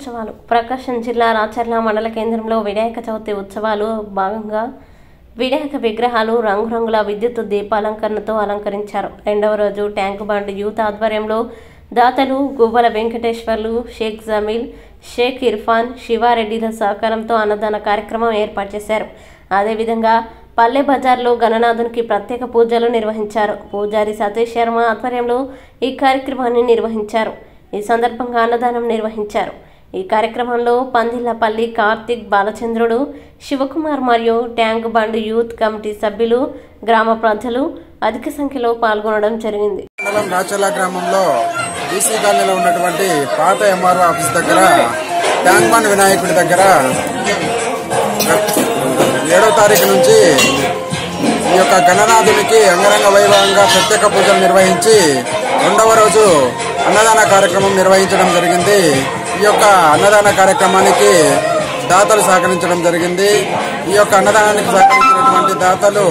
బ్రహ్మోత్సవాలు ప్రకాశం జిల్లా రాచర్ల మండల కేంద్రంలో వినాయక చవితి ఉత్సవాలు భాగంగా వినాయక విగ్రహాలు రంగురంగుల విద్యుత్ దీపాలంకరణతో అలంకరించారు. రెండవ రోజు ట్యాంక్ బండ్ యూత్ ఆధ్వర్యంలో దాతలు గువ్వల వెంకటేశ్వర్లు, షేక్ జమీల్, షేక్ ఇర్ఫాన్, శివారెడ్డిల సహకారంతో అన్నదాన కార్యక్రమం ఏర్పాటు చేశారు. అదేవిధంగా పల్లె బజార్లో గణనాథునికి ప్రత్యేక పూజలు నిర్వహించారు. పూజారి సతీష్ శర్మ ఆధ్వర్యంలో ఈ కార్యక్రమాన్ని నిర్వహించారు. ఈ సందర్భంగా అన్నదానం నిర్వహించారు. ఈ కార్యక్రమంలో పందిళ్లపల్లి కార్తిక్, బాలచంద్రుడు, శివకుమార్ మరియు ట్యాంక్ బండ్ యూత్ కమిటీ సభ్యులు, గ్రామ ప్రజలు అధిక సంఖ్యలో పాల్గొనడం జరిగింది. రాచర్ల గ్రామంలో బీసీ కాలనీలో ఉన్నటువంటి పాత ఎంఆర్ఓ ఆఫీస్ దగ్గర ట్యాంక్ బండ్ వినాయకుడి దగ్గర 7వ తారీఖు నుంచి ఈ యొక్క గణనాథునికి అంగరంగ వైభవంగా ప్రత్యేక పూజలు నిర్వహించి రెండవ రోజు అన్నదాన కార్యక్రమం నిర్వహించడం జరిగింది. ఈ యొక్క అన్నదాన కార్యక్రమానికి దాతలు సహకరించడం జరిగింది. ఈ యొక్క అన్నదానానికి సహకరించినటువంటి దాతలు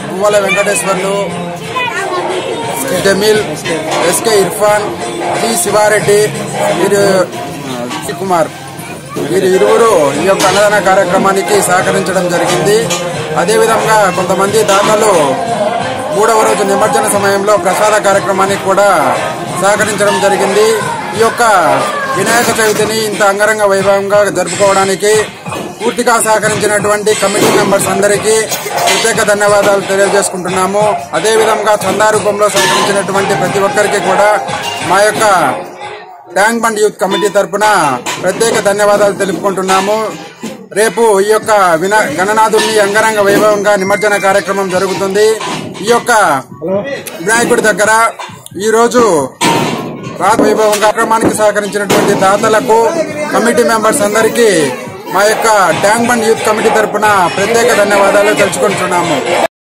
గువ్వల వెంకటేశ్వర్లు, జమీల్, ఎస్కే ఇర్ఫాన్, జి శివారెడ్డి, కుమార్ వీరు ఇరువురు ఈ యొక్క అన్నదాన కార్యక్రమానికి సహకరించడం జరిగింది. అదేవిధంగా కొంతమంది దాతలు 3వ రోజు నిమజ్జన సమయంలో ప్రసాద కార్యక్రమానికి కూడా సహకరించడం జరిగింది. ఈ యొక్క వినాయక చవితిని ఇంత అంగరంగ వైభవంగా జరుపుకోవడానికి పూర్తిగా సహకరించినటువంటి కమిటీ మెంబర్స్ అందరికీ ప్రత్యేక ధన్యవాదాలు తెలియజేసుకుంటున్నాము. అదేవిధంగా చందా రూపంలో సహకరించినటువంటి ప్రతి ఒక్కరికి కూడా మా యొక్క ట్యాంక్ బండ్ యూత్ కమిటీ తరఫున ప్రత్యేక ధన్యవాదాలు తెలుపుకుంటున్నాము. రేపు ఈ యొక్క గణనాథుని అంగరంగ వైభవంగా నిమజ్జన కార్యక్రమం జరుగుతుంది. ఈ యొక్క వినాయకుడి దగ్గర ఈ రోజు వైభవం కార్యక్రమానికి సహకరించినటువంటి దాతలకు, కమిటీ మెంబర్స్ అందరికీ మా యొక్క ట్యాంక్ బండ్ యూత్ కమిటీ తరఫున ప్రత్యేక ధన్యవాదాలు తెలుసుకుంటున్నాము.